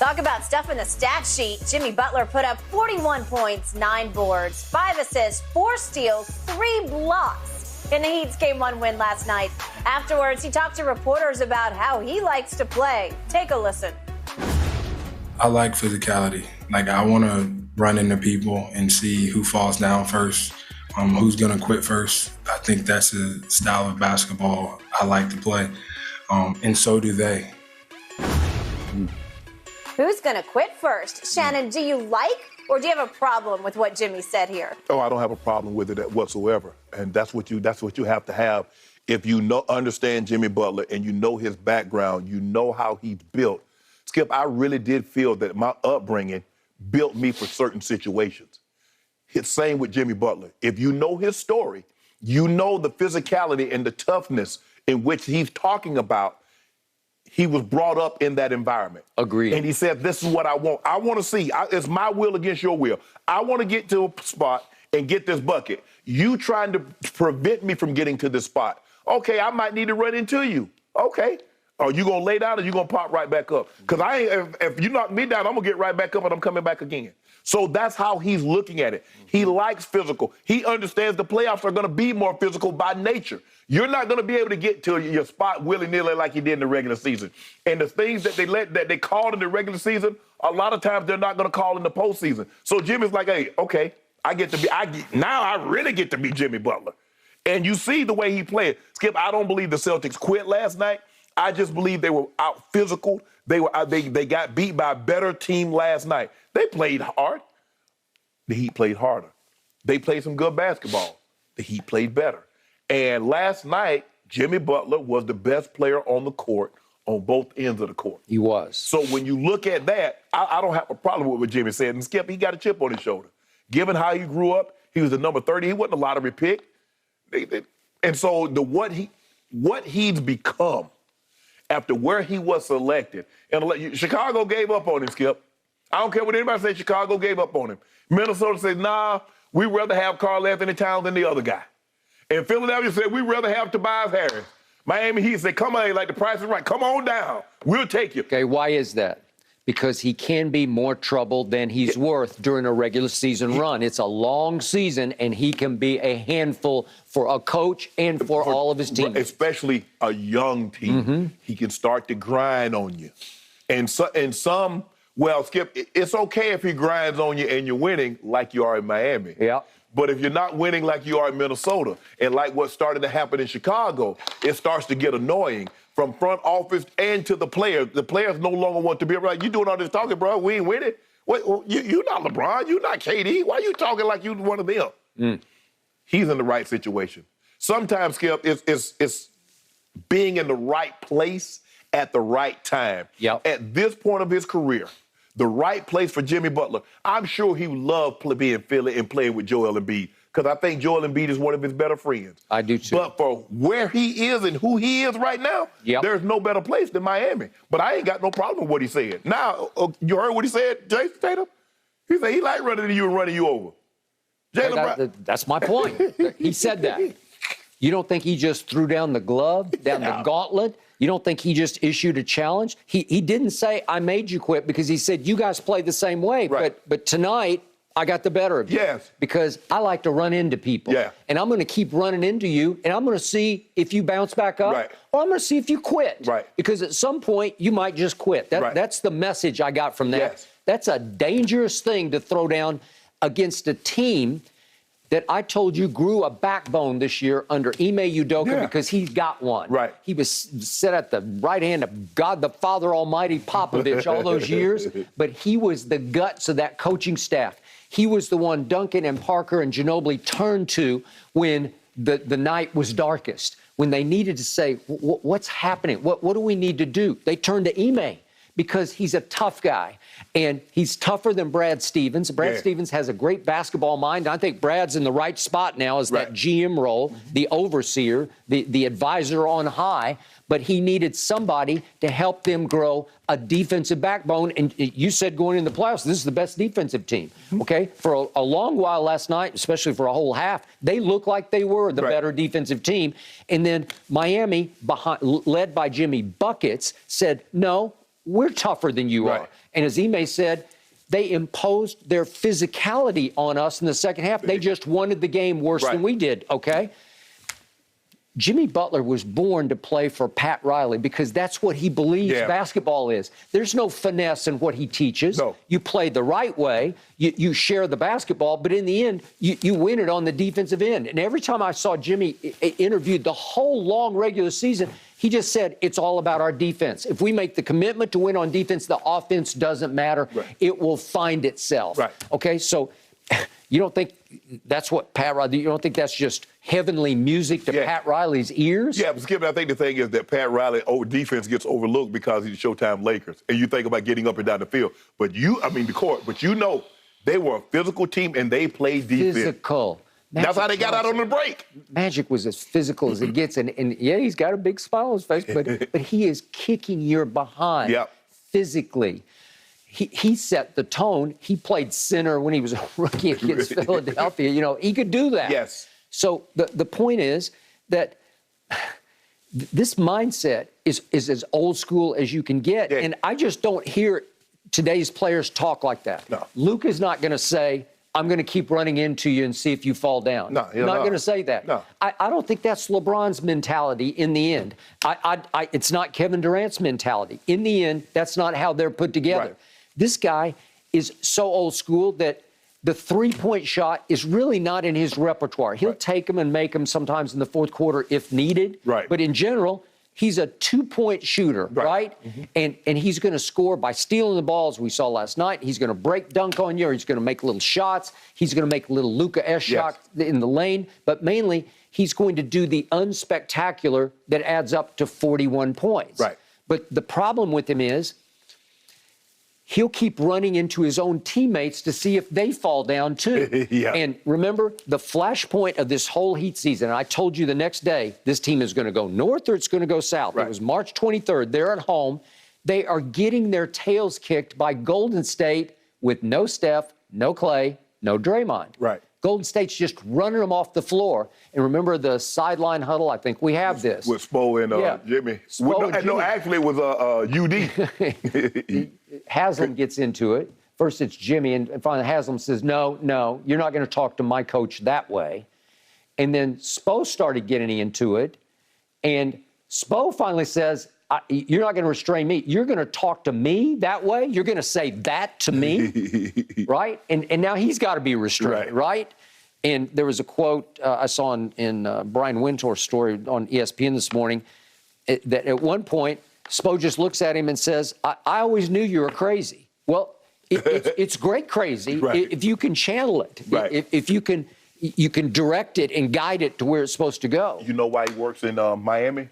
Talk about stuff in the stat sheet. Jimmy Butler put up 41 points, 9 boards, 5 assists, 4 steals, 3 blocks in the Heat's Game 1 win last night. Afterwards, he talked to reporters about how he likes to play. Take a listen. I like physicality. Like, I want to run into people and see who falls down first, who's going to quit first. I think that's a style of basketball I like to play, and so do they. Who's going to quit first? Shannon, do you like or do you have a problem with what Jimmy said here? Oh, I don't have a problem with it whatsoever. And that's what you have to have. If you understand Jimmy Butler and you know his background, you know how he's built. Skip, I really did feel that my upbringing built me for certain situations. It's same with Jimmy Butler. If you know his story, you know the physicality and the toughness in which he's talking about. He was brought up in that environment. Agreed. And he said, this is what I want. I want to see. It's my will against your will. I want to get to a spot and get this bucket. You trying to prevent me from getting to this spot. Okay, I might need to run into you. Okay. Are you going to lay down or you going to pop right back up? Because if you knock me down, I'm going to get right back up and I'm coming back again. So that's how he's looking at it. He likes physical. He understands the playoffs are going to be more physical by nature. You're not going to be able to get to your spot willy-nilly like you did in the regular season. And the things that they called in the regular season, a lot of times they're not going to call in the postseason. So Jimmy's like, hey, okay, now I really get to be Jimmy Butler. And you see the way he played. Skip, I don't believe the Celtics quit last night. I just believe they were out physical. They got beat by a better team last night. They played hard. The Heat played harder. They played some good basketball. The Heat played better. And last night, Jimmy Butler was the best player on the court on both ends of the court. He was. So when you look at that, I don't have a problem with what Jimmy said. And Skip, he got a chip on his shoulder. Given how he grew up, he was the number 30. He wasn't a lottery pick. And so what he's become after where he was selected, and Chicago gave up on him, Skip. I don't care what anybody says, Chicago gave up on him. Minnesota said, nah, we'd rather have Karl Anthony Towns than the other guy. And Philadelphia said, we'd rather have Tobias Harris. Miami Heat said, come on, like the price is right. Come on down. We'll take you. Okay, why is that? Because he can be more trouble than he's worth during a regular season run. It's a long season, and he can be a handful for a coach and for all of his teams. Especially a young team. Mm-hmm. He can start to grind on you. And some, well, Skip, it's okay if he grinds on you and you're winning like you are in Miami. Yeah. But if you're not winning like you are in Minnesota, and like what started to happen in Chicago, it starts to get annoying from front office and to the players. The players no longer want to be like, you doing all this talking, bro. We ain't winning. You're not LeBron. You're not KD. Why you talking like you one of them? Mm. He's in the right situation. Sometimes, Skip, it's being in the right place at the right time. Yep. At this point of his career, the right place for Jimmy Butler. I'm sure he would love being in Philly and playing with Joel Embiid because I think Joel Embiid is one of his better friends. I do too. But for where he is and who he is right now, there's no better place than Miami. But I ain't got no problem with what he said. Now, you heard what he said, Jason Tatum? He said he like running to you and running you over. That's my point. He said that. You don't think he just threw down the glove, down the gauntlet? You don't think he just issued a challenge? He didn't say, I made you quit, because he said, you guys play the same way. Right. But tonight, I got the better of you. Yes. Because I like to run into people. Yeah. And I'm going to keep running into you, and I'm going to see if you bounce back up, right, or I'm going to see if you quit. Right. Because at some point, you might just quit. That's the message I got from that. Yes. That's a dangerous thing to throw down against a team that I told you grew a backbone this year under Ime Udoka because he's got one. Right. He was set at the right hand of God the Father Almighty Popovich all those years, but he was the guts of that coaching staff. He was the one Duncan and Parker and Ginobili turned to when the night was darkest, when they needed to say, what's happening? What do we need to do? They turned to Ime because he's a tough guy. And he's tougher than Brad Stevens. Brad Stevens has a great basketball mind. I think Brad's in the right spot now as that GM role, the overseer, the advisor on high. But he needed somebody to help them grow a defensive backbone. And you said going into the playoffs, this is the best defensive team. Okay? For a long while last night, especially for a whole half, they looked like they were the better defensive team. And then Miami, led by Jimmy Buckets, said, no, we're tougher than you are. And as Ime said, they imposed their physicality on us in the second half. They just wanted the game worse than we did, okay? Jimmy Butler was born to play for Pat Riley because that's what he believes basketball is. There's no finesse in what he teaches. No. You play the right way, you share the basketball, but in the end, you win it on the defensive end. And every time I saw Jimmy interviewed the whole long regular season, he just said, it's all about our defense. If we make the commitment to win on defense, the offense doesn't matter. It will find itself. Okay, so you don't think that's what Pat Riley, you don't think that's just heavenly music to Pat Riley's ears? Yeah, but Skip, I think the thing is that Pat Riley defense gets overlooked because he's Showtime Lakers. And you think about getting up and down the field. But the court, but they were a physical team and they played defense. Physical. That's how they got out on the break. Magic was as physical as it gets. And yeah, he's got a big smile on his face, but he is kicking your behind physically. He set the tone. He played center when he was a rookie against Philadelphia. He could do that. Yes. So the point is that this mindset is as old school as you can get. And I just don't hear today's players talk like that. No. Luke is not going to say, I'm going to keep running into you and see if you fall down. No, he's not going to say that. No. I don't think that's LeBron's mentality in the end. It's not Kevin Durant's mentality. In the end, that's not how they're put together. This guy is so old school that the three-point shot is really not in his repertoire. He'll take them and make them sometimes in the fourth quarter if needed. But in general, he's a two-point shooter, right? And he's going to score by stealing the balls we saw last night. He's going to break dunk on you, or he's going to make little shots. He's going to make little Luka-esque shots in the lane. But mainly, he's going to do the unspectacular that adds up to 41 points. But the problem with him is he'll keep running into his own teammates to see if they fall down too. And remember, the flashpoint of this whole Heat season, and I told you the next day, this team is going to go north or it's going to go south. It was March 23rd. They're at home. They are getting their tails kicked by Golden State with no Steph, no Clay, no Draymond. Golden State's just running them off the floor. And remember the sideline huddle? I think we have this. With Spo and Jimmy. No, actually it was UD. Haslam gets into it. First it's Jimmy, and finally Haslam says, no, you're not going to talk to my coach that way. And then Spo started getting into it. And Spo finally says, you're not going to restrain me. You're going to talk to me that way? You're going to say that to me? Right? And now he's got to be restrained, right? And there was a quote I saw in Brian Wintour's story on ESPN this morning that at one point, Spo just looks at him and says, I always knew you were crazy. Well, it's great crazy if you can channel it, if you can direct it and guide it to where it's supposed to go. You know why he works in Miami?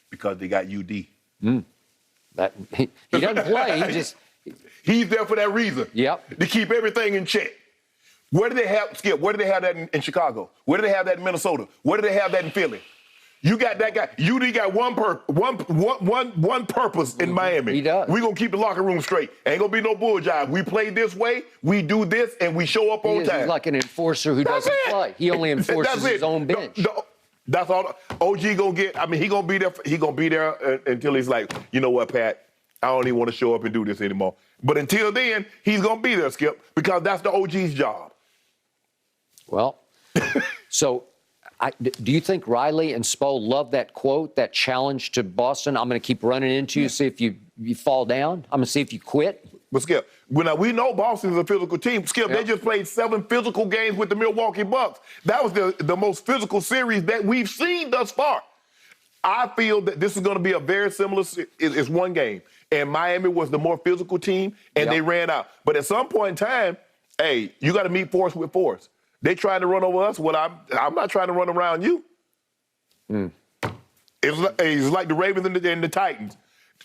Because they got UD. He doesn't play. He's there for that reason. To keep everything in check. Where do they have, Skip, where do they have that in Chicago? Where do they have that in Minnesota? Where do they have that in Philly? You got that guy. UD got one purpose in Miami. He does. We're going to keep the locker room straight. Ain't going to be no bull jive. We play this way, we do this, and we show up on time. He's like an enforcer who doesn't play. He only enforces his own bench. That's all. OG gonna get. He gonna be there. He gonna be there until he's like, you know what, Pat? I don't even want to show up and do this anymore. But until then, he's gonna be there, Skip, because that's the OG's job. Well, so do you think Riley and Spo love that quote, that challenge to Boston? I'm going to keep running into you, see if you fall down. I'm going to see if you quit. But Skip, we know Boston is a physical team. Skip, they just played 7 physical games with the Milwaukee Bucks. That was the most physical series that we've seen thus far. I feel that this is going to be a very similar. It's one game, and Miami was the more physical team, and they ran out. But at some point in time, hey, you got to meet force with force. They trying to run over us. Well, I'm not trying to run around you. It's like the Ravens and the Titans.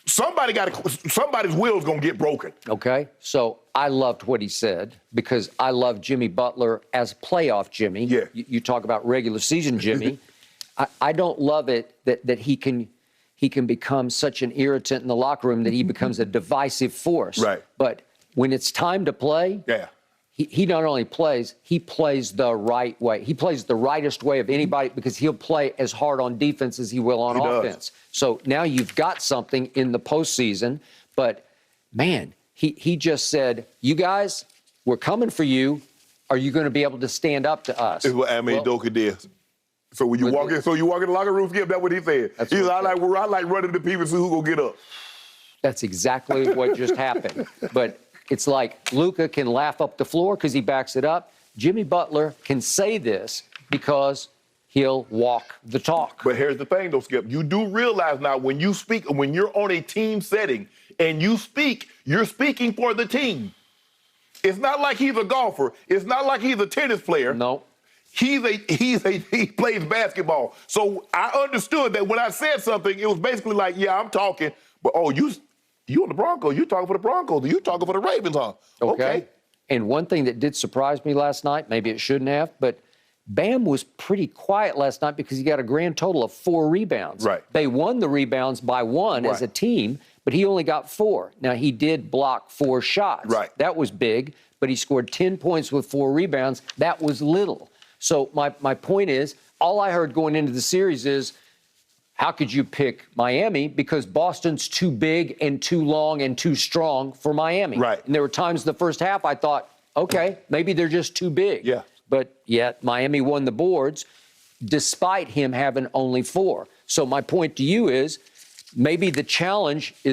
Somebody's wheel's gonna get broken. Okay, so I loved what he said because I love Jimmy Butler as playoff Jimmy. You talk about regular season Jimmy. I don't love it that he can become such an irritant in the locker room that he becomes a divisive force. But when it's time to play, he not only plays, he plays the right way. He plays the rightest way of anybody because he'll play as hard on defense as he will on offense. So now you've got something in the postseason, but man, he just said, you guys, we're coming for you. Are you going to be able to stand up to us? Is what Ame Doka did. So when you walk in, the locker room, Skip, that's what he said. He said, I like running to people and see who gonna get up. That's exactly what just happened. But it's like Luka can laugh up the floor because he backs it up. Jimmy Butler can say this because he'll walk the talk. But here's the thing, though, Skip. You do realize now when you speak, when you're on a team setting and you speak, you're speaking for the team. It's not like he's a golfer. It's not like he's a tennis player. No. He plays basketball. So I understood that when I said something, it was basically like, yeah, I'm talking, but you on the Broncos. You talking for the Broncos. You talking for the Ravens, huh? Okay. And one thing that did surprise me last night, maybe it shouldn't have, but Bam was pretty quiet last night because he got a grand total of 4 rebounds. Right. They won the rebounds by 1 as a team, but he only got 4. Now, he did block 4 shots. Right. That was big, but he scored 10 points with 4 rebounds. That was little. So my point is, all I heard going into the series is, how could you pick Miami? Because Boston's too big and too long and too strong for Miami. Right. And there were times in the first half I thought, okay, maybe they're just too big. Yeah. But yet Miami won the boards despite him having only 4. So my point to you is, maybe the challenge is